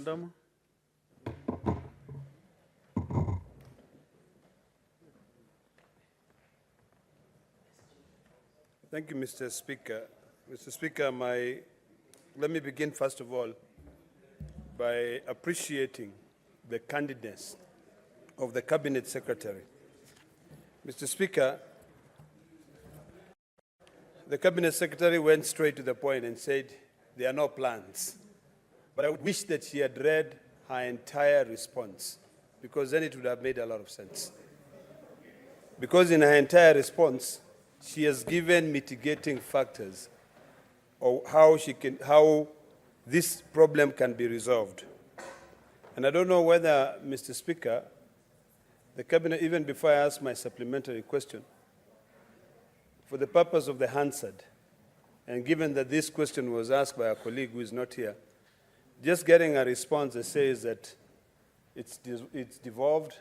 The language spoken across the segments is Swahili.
Ndama. Thank you, Mr. Speaker. Mr. Speaker, let me begin first of all by appreciating the candidness of the Cabinet Secretary. Mr. Speaker, the Cabinet Secretary went straight to the point and said there are no plans. But I wish that she had read her entire response, because then it would have made a lot of sense. Because in her entire response, she has given mitigating factors of how this problem can be resolved. And I don't know whether, Mr. Speaker, the Cabinet, even before I ask my supplementary question, for the purpose of the Hansard, and given that this question was asked by a colleague who is not here, just getting a response that says that it's devolved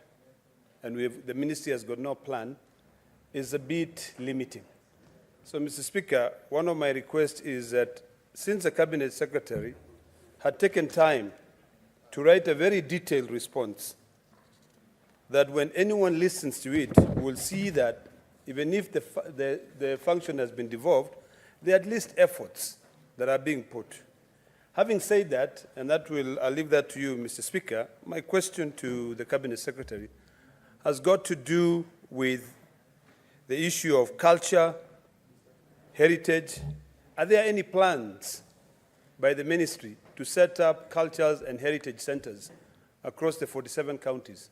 and the ministry has got no plan is a bit limiting. So, Mr. Speaker, one of my requests is that since the Cabinet Secretary had taken time to write a very detailed response, that when anyone listens to it will see that even if the function has been devolved, there are at least efforts that are being put. Having said that, and I'll leave that to you, Mr. Speaker, my question to the Cabinet Secretary has got to do with the issue of culture, heritage. Are there any plans by the ministry to set up cultures and heritage centers across the 47 counties?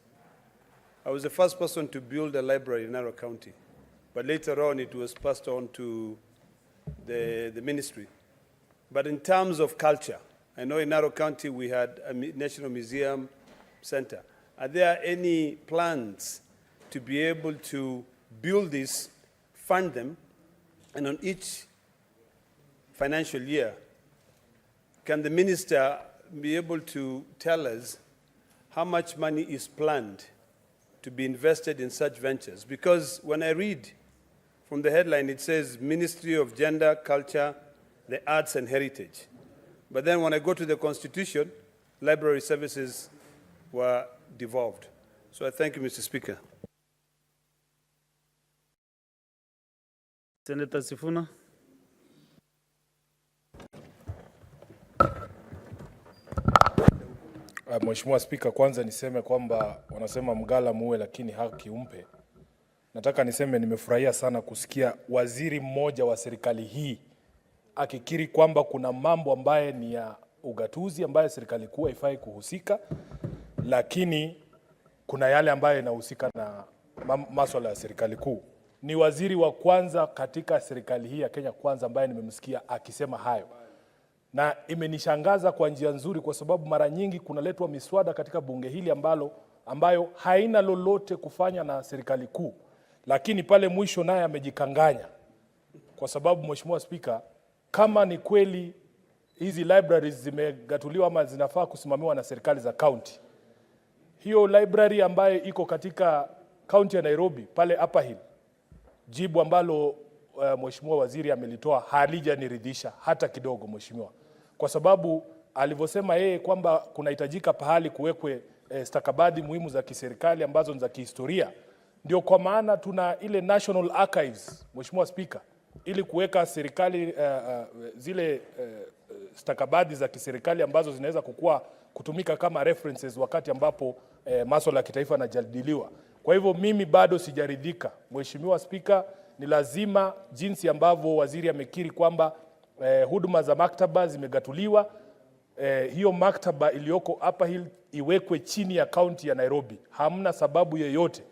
I was the first person to build a library in Narok County, but later on it was passed on to the ministry. But in terms of culture, I know in Narok County we had a National Museum Center. Are there any plans to be able to build this, fund them, and on each financial year, can the minister be able to tell us how much money is planned to be invested in such ventures? Because when I read from the headline, it says Ministry of Gender, Culture, the Arts and Heritage. But then when I go to the Constitution, library services were devolved. So I thank you, Mr. Speaker. Senator Sifuna. Mheshimiwa Spika, kwanza niseme kwamba wanasema mgala muue lakini haki umpe. Nataka niseme nimefurahia sana kusikia waziri mmoja wa serikali hii akikiri kwamba kuna mambo ambaye ni ya ugatuzi ambaye serikali kuu haifai kuhusika, lakini kuna yale ambaye yanahusika na masuala ya serikali kuu. Ni waziri wa kwanza katika serikali hii ya Kenya Kwanza ambaye nimemsikia akisema hayo. Na imenishangaza kwa njia nzuri, kwa sababu mara nyingi kunaletwa miswada katika bunge hili ambayo haina lolote kufanya na serikali kuu. Lakini pale mwisho naye amejikanganya. Kwa sababu Mheshimiwa Spika, kama ni kweli hizi libraries zimegatuliwa ama zinafaa kusimamiwa na serikali za county, hiyo library ambayo iko katika county ya Nairobi pale Upper Hill, jibu ambalo Mheshimiwa waziri amelitoa halijaniridhisha hata kidogo, Mheshimiwa. Kwa sababu alivyosema yeye kwamba kunahitajika pahali kuwekwe stakabadhi muhimu za kiserikali ambazo ni za kihistoria, ndio kwa maana tuna ile National Archives, Mheshimiwa Speaker, ili kuweka serikali zile stakabadhi za kiserikali ambazo zinaweza kutumika kama references wakati ambapo masuala ya kitaifa yanajadiliwa. Kwa hivyo mimi bado sijaridhika, Mheshimiwa Speaker. Ni lazima jinsi ambavyo waziri amekiri kwamba huduma za maktaba zimegatuliwa, hiyo maktaba iliyoko Upper Hill iwekwe chini ya kaunti ya Nairobi. Hamna sababu yoyote,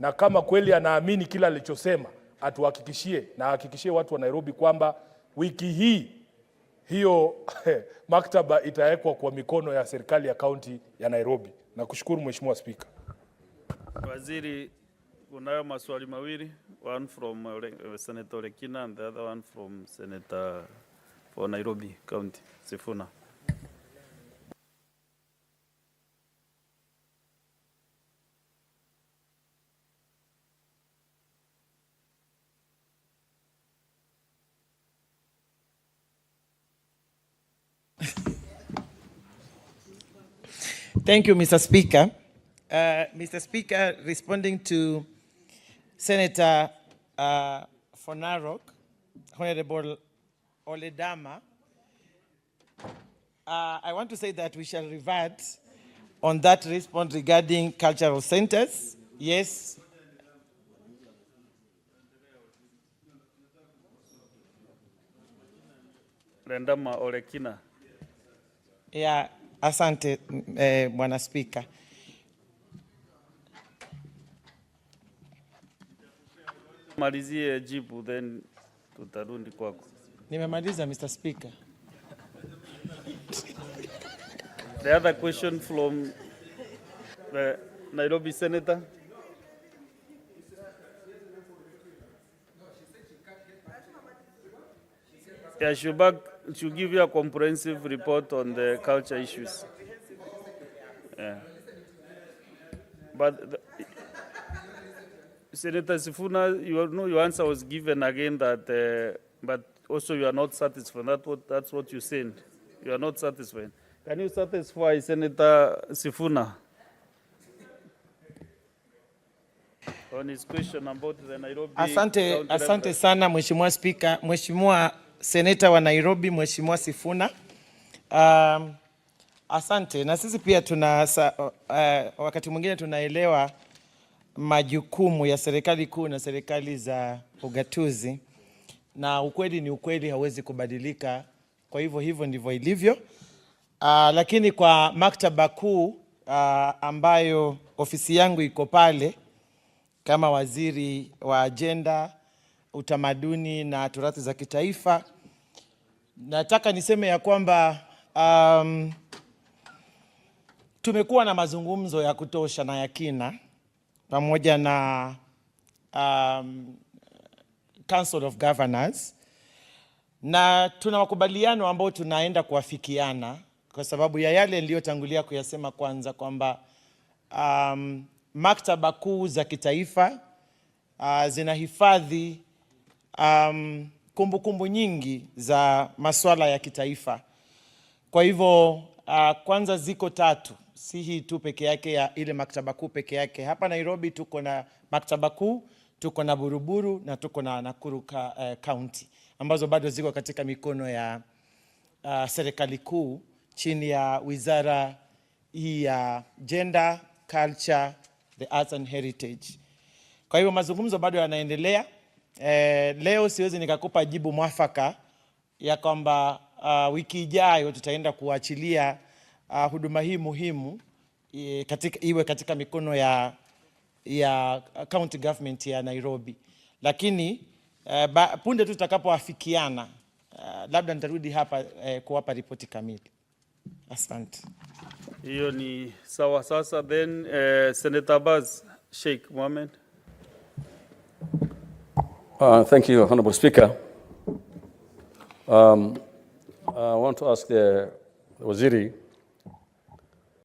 na kama kweli anaamini kila alichosema, atuhakikishie na hakikishie watu wa Nairobi kwamba wiki hii hiyo maktaba itawekwa kwa mikono ya serikali ya kaunti ya Nairobi. Nakushukuru Mheshimiwa Speaker. Waziri, kunayo maswali mawili, one from Senator Lekina and the other one from Senator for Nairobi County, Sifuna. Thank you, Mr. Speaker. Mr. Speaker, responding to Senator for Narok, Honorable Oledama, I want to say that we shall revert on that response regarding cultural centers. Yes. Rendama Olekina. Yeah, asante Bwana Speaker. Malizie jibu then tutarudi kwako. Nimemaliza, Mr. Speaker. The other question from the Nairobi Senator. Yeah, she'll give you a comprehensive report on the culture issues. Yeah. But Senator Sifuna, your answer was given again that, but also you are not satisfied. That's what you said. You are not satisfied. Can you satisfy Senator Sifuna on his question about the Nairobi? Asante sana Mheshimiwa Speaker, Mheshimiwa Senator wa Nairobi, Mheshimiwa Sifuna. Asante, na sisi pia wakati mwingine tunaelewa majukumu ya serikali kuu na serikali za ugatuzi, na ukweli ni ukweli, hauwezi kubadilika. Kwa hivyo ndivyo ilivyo. Lakini kwa maktaba kuu ambayo ofisi yangu iko pale kama waziri wa ajenda, utamaduni na turathi za kitaifa, nataka niseme ya kwamba tumekuwa na mazungumzo ya kutosha na ya kina pamoja na Council of Governors, na tuna makubaliano ambao tunaenda kuafikiana kwa sababu ya yale niliyotangulia kuyasema kwanza kwamba maktaba kuu za kitaifa zinahifadhi kumbukumbu nyingi za masuala ya kitaifa. Kwa hivyo kwanza ziko 3, si hii tu peke yake ya ile maktaba kuu peke yake. Hapa Nairobi tuko na maktaba kuu, tuko na Buruburu na tuko na Nakuru County ambazo bado ziko katika mikono ya serikali kuu chini ya wizara hii ya Gender, Culture, the Arts and Heritage. Kwa hivyo mazungumzo bado yanaendelea. Leo siwezi nikakupa jibu mwafaka ya kwamba wiki ijayo tutaenda kuachilia huduma hii muhimu iwe katika mikono ya county government ya Nairobi. Lakini punde tu tutakapoafikiana labda nitarudi hapa kuwapa ripoti kamili. Asante. Hiyo ni sawa. Sasa then Senator Baz Sheikh Mohamed. Thank you, Honorable Speaker. I want to ask the Waziri